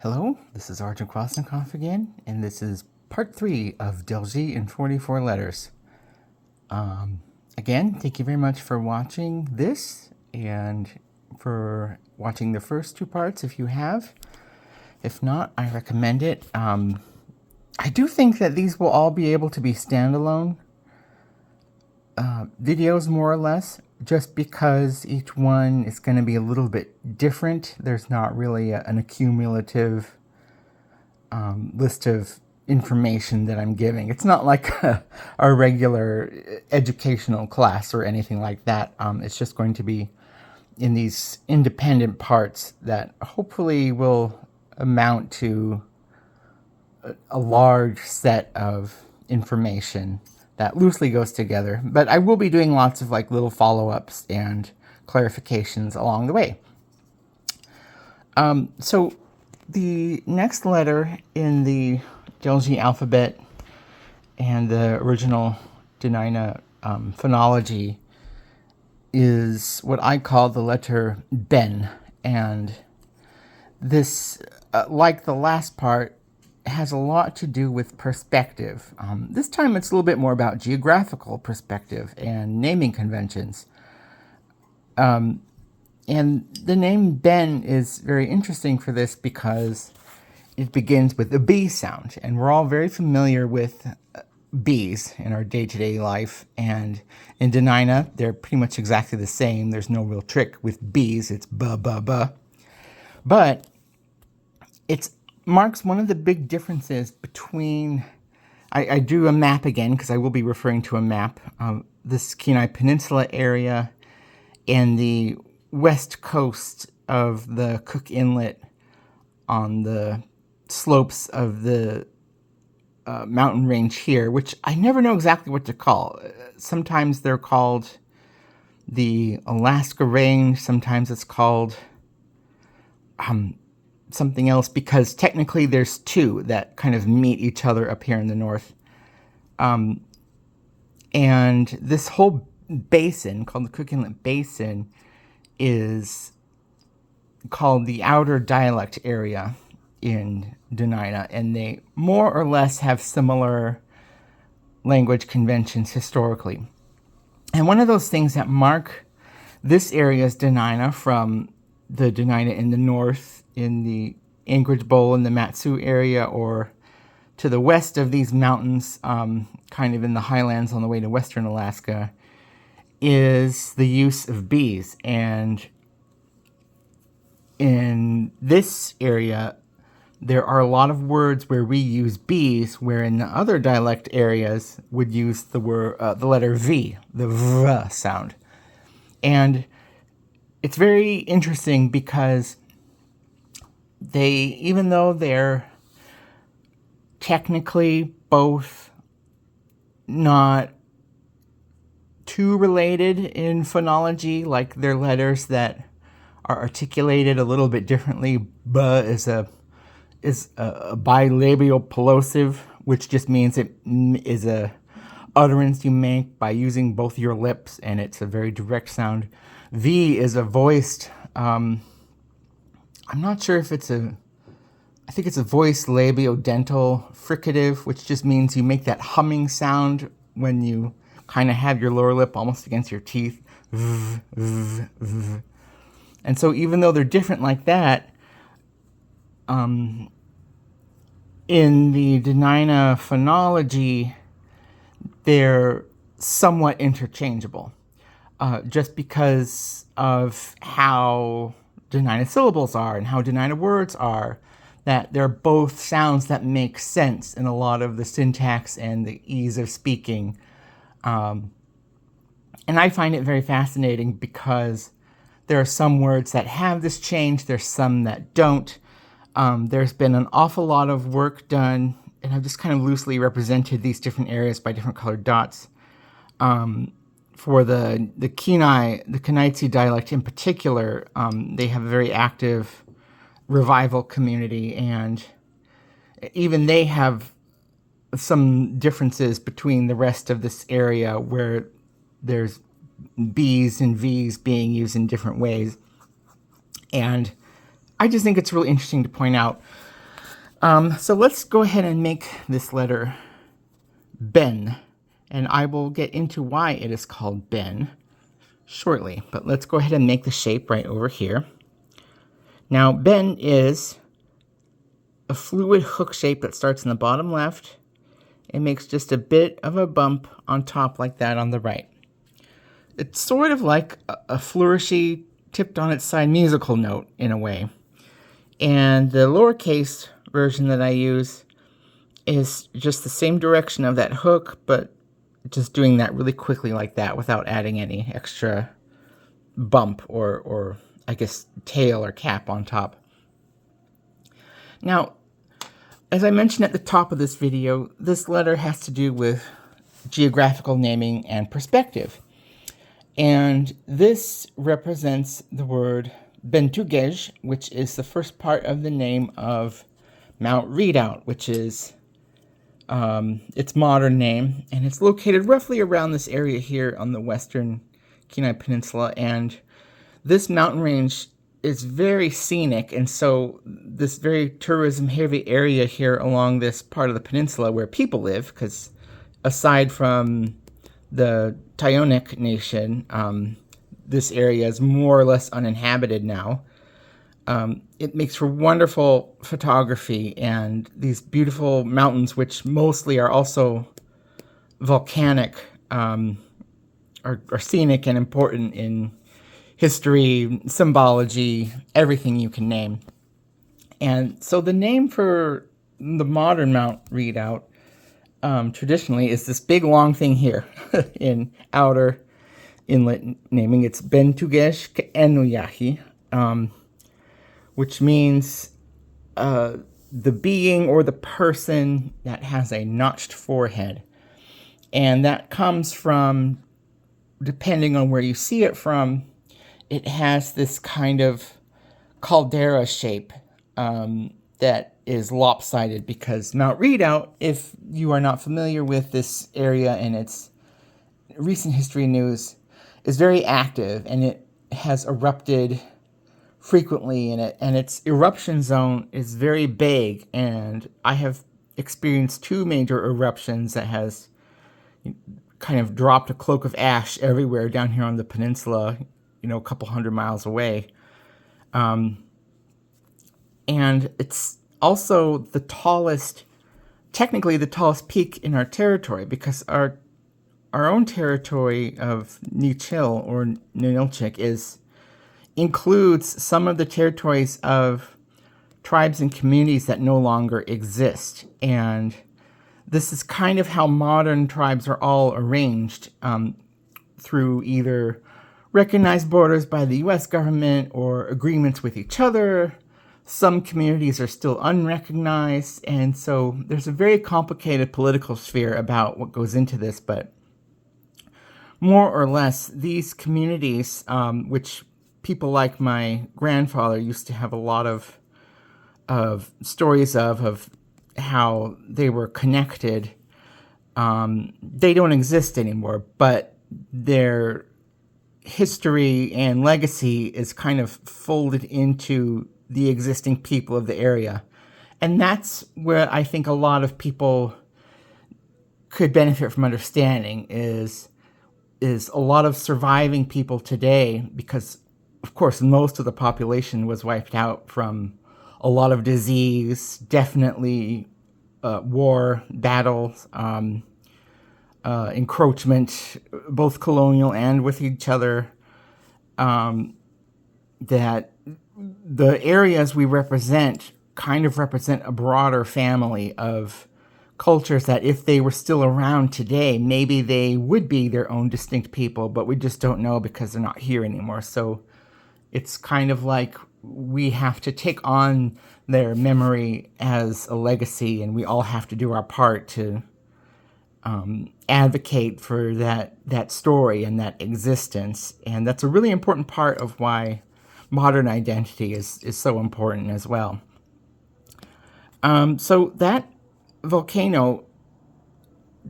Hello, this is Arjun Krasnikoff again, and this is part 3 of Delzhi in 44 letters. Again, thank you very much for watching this and for watching the first 2 parts if you have. If not, I recommend it. I do think that these will all be able to be standalone videos, more or less, just because each one is going to be a little bit different. There's not really an accumulative list of information that I'm giving. It's not like a regular educational class or anything like that. It's just going to be in these independent parts that hopefully will amount to a large set of information that loosely goes together. But I will be doing lots of like little follow-ups and clarifications along the way. So the next letter in the Delzhi alphabet and the original Dena'ina phonology is what I call the letter Ben. And this, like the last part, has a lot to do with perspective. This time it's a little bit more about geographical perspective and naming conventions. And the name Ben is very interesting for this because it begins with a B sound. And we're all very familiar with B's in our day-to-day life. And in Dena'ina, they're pretty much exactly the same. There's no real trick with B's. It's ba, ba, ba. But it's marks one of the big differences between, I drew a map again because I will be referring to a map, this Kenai Peninsula area and the west coast of the Cook Inlet on the slopes of the mountain range here, which I never know exactly what to call. Sometimes they're called the Alaska Range, sometimes it's called something else, because technically there's 2 that kind of meet each other up here in the north. And this whole basin, called the Cook Inlet Basin, is called the outer dialect area in Dena'ina, and they more or less have similar language conventions historically. And one of those things that mark this area's Dena'ina from the Dena'ina in the north, in the Anchorage Bowl in the Matsu area, or to the west of these mountains, kind of in the highlands on the way to western Alaska, is the use of B's. And in this area, there are a lot of words where we use B's, where in the other dialect areas would use the word, the letter V, the V sound. And it's very interesting because they, even though they're technically both not too related in phonology, like they're letters that are articulated a little bit differently. B is a bilabial plosive, which just means it is a utterance you make by using both your lips, and it's a very direct sound. V is a voiced, I'm not sure if it's I think it's a voiced labiodental fricative, which just means you make that humming sound when you kind of have your lower lip almost against your teeth. V, v, v. And so even though they're different like that, in the Dena'ina phonology, they're somewhat interchangeable, just because of how Dena'ina syllables are and how Dena'ina words are, that they're both sounds that make sense in a lot of the syntax and the ease of speaking. And I find it very fascinating because there are some words that have this change, there's some that don't. There's been an awful lot of work done, and I've just kind of loosely represented these different areas by different colored dots. For the Kenaitze dialect in particular, they have a very active revival community, and even they have some differences between the rest of this area where there's B's and V's being used in different ways. And I just think it's really interesting to point out So let's go ahead and make this letter Ben, and I will get into why it is called Ben shortly, but let's go ahead and make the shape right over here. Now, Ben is a fluid hook shape that starts in the bottom left and makes just a bit of a bump on top like that on the right. It's sort of like a flourishy, tipped on its side musical note in a way. And the lowercase version that I use is just the same direction of that hook, but just doing that really quickly like that without adding any extra bump or I guess tail or cap on top. Now, as I mentioned at the top of this video, this letter has to do with geographical naming and perspective. And this represents the word Bentugej, which is the first part of the name of Mount Redoubt, which is its modern name. And it's located roughly around this area here on the western Kenai Peninsula. And this mountain range is very scenic. And so this very tourism-heavy area here along this part of the peninsula where people live, because aside from the Tayonek Nation, this area is more or less uninhabited now. It makes for wonderful photography and these beautiful mountains, which mostly are also volcanic, are scenic and important in history, symbology, everything you can name. And so the name for the modern Mount Redoubt traditionally is this big long thing here in outer inlet naming. It's Bentugej K'enuyahi, which means the being or the person that has a notched forehead. And that comes from, depending on where you see it from, it has this kind of caldera shape that is lopsided, because Mount Redoubt, if you are not familiar with this area and its recent history news, is very active, and it has erupted frequently in it, and its eruption zone is very big, and I have experienced 2 major eruptions that has kind of dropped a cloak of ash everywhere down here on the peninsula, a couple hundred miles away. And it's also the tallest, technically the tallest peak in our territory, because our own territory of Nichił or Ninilchik includes some of the territories of tribes and communities that no longer exist. And this is kind of how modern tribes are all arranged, through either recognized borders by the U.S. government or agreements with each other. Some communities are still unrecognized, and so there's a very complicated political sphere about what goes into this, but more or less, these communities, which people like my grandfather used to have a lot of stories of how they were connected, they don't exist anymore, but their history and legacy is kind of folded into the existing people of the area. And that's where I think a lot of people could benefit from understanding is a lot of surviving people today, because of course most of the population was wiped out from a lot of disease, definitely war, battles, encroachment, both colonial and with each other, that the areas we represent kind of represent a broader family of cultures that if they were still around today, maybe they would be their own distinct people, but we just don't know because they're not here anymore. So it's kind of like we have to take on their memory as a legacy, and we all have to do our part to advocate for that story and that existence. And that's a really important part of why modern identity is so important as well. So that volcano,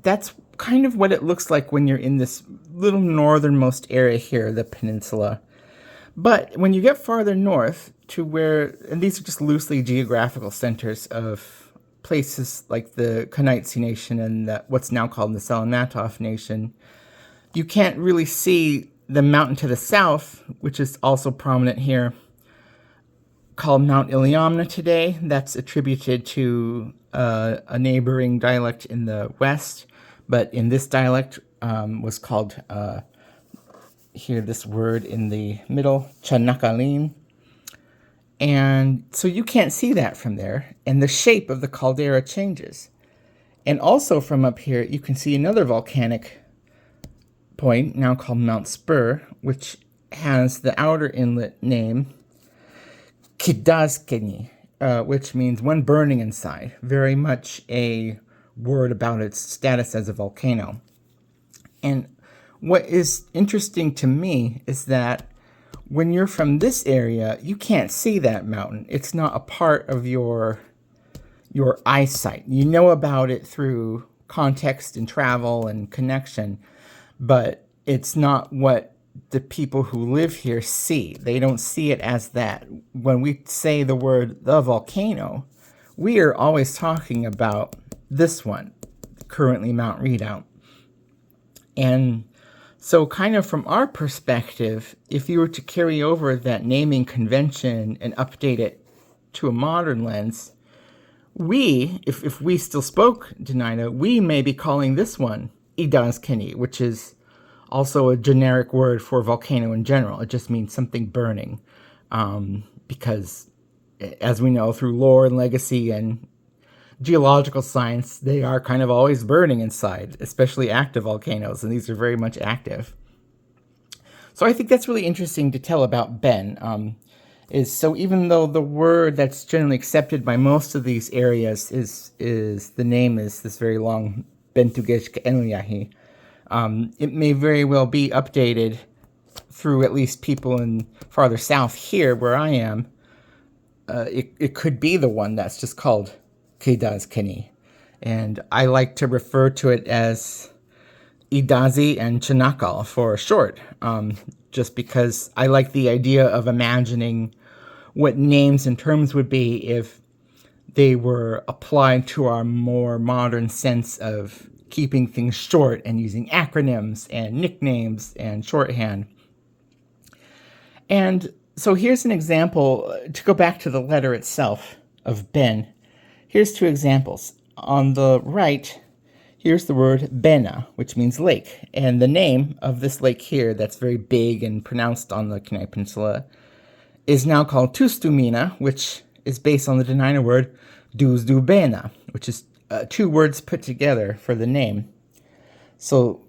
that's kind of what it looks like when you're in this little northernmost area here, the peninsula. But when you get farther north to where, and these are just loosely geographical centers of places like the Kanaitsi Nation and what's now called the Selenatov Nation, you can't really see the mountain to the south, which is also prominent here, called Mount Iliamna today. That's attributed to a neighboring dialect in the west, but in this dialect was called, here this word in the middle, Chanakalin. And so you can't see that from there, and the shape of the caldera changes. And also from up here, you can see another volcanic point, now called Mount Spur, which has the outer inlet name Kidazkeni, which means one burning inside, very much a word about its status as a volcano. And what is interesting to me is that when you're from this area, you can't see that mountain. It's not a part of your eyesight. You know about it through context and travel and connection, but it's not what the people who live here see. They don't see it as that. When we say the word the volcano, we are always talking about this one, currently Mount Redoubt. And so kind of from our perspective, if you were to carry over that naming convention and update it to a modern lens, we, if we still spoke Dena'ina, we may be calling this one Idazkeni, which is also a generic word for volcano in general. It just means something burning, because as we know through lore and legacy and geological science, they are kind of always burning inside, especially active volcanoes, and these are very much active. So I think that's really interesting to tell about Ben. So even though the word that's generally accepted by most of these areas is the name is this very long Bentugeshka Enliyahi, it may very well be updated through at least people in farther south here where I am. It could be the one that's just called Kidazkeni. And I like to refer to it as Idazi and Chinakal for short, just because I like the idea of imagining what names and terms would be if they were applied to our more modern sense of keeping things short and using acronyms and nicknames and shorthand. And so here's an example, to go back to the letter itself of Ben. Here's two examples. On the right, here's the word Bena, which means lake. And the name of this lake here, that's very big and pronounced on the Kenai Peninsula, is now called Tustumina, which is based on the Dena'ina word Duzdu Bena, which is two words put together for the name. So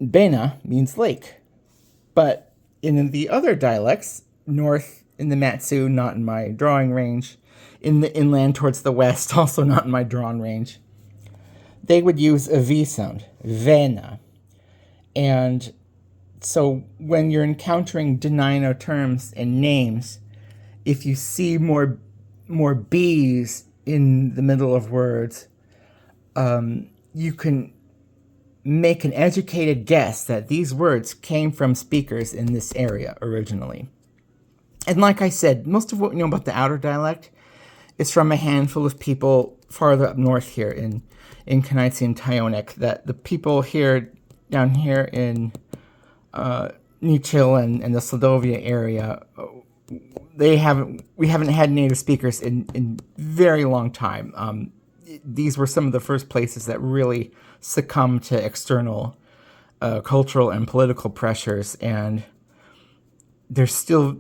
Bena means lake. But in the other dialects, north in the Matsu, not in my drawing range, in the inland towards the west, also not in my drawn range, they would use a V sound, Vena. And so when you're encountering Dena'ina terms and names, if you see more B's in the middle of words, you can make an educated guess that these words came from speakers in this area originally. And like I said, most of what we know about the outer dialect is from a handful of people farther up north here in Kanaitsi and Tyonek, that the people here, down here in Nichił and the Sladovia area, we haven't had native speakers in very long time. These were some of the first places that really succumbed to external cultural and political pressures, and there's still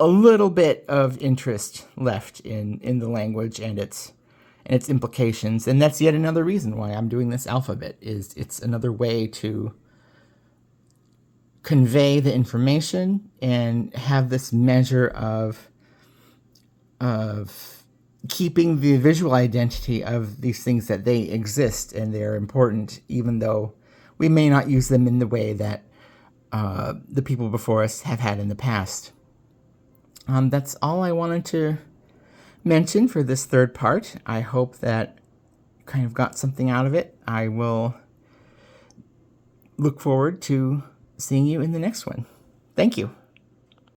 a little bit of interest left in the language and its implications, and that's yet another reason why I'm doing this alphabet. Is it's another way to convey the information and have this measure of keeping the visual identity of these things, that they exist and they're important, even though we may not use them in the way that the people before us have had in the past. That's all I wanted to mention for this third part. I hope that you kind of got something out of it. I will look forward to seeing you in the next one. Thank you.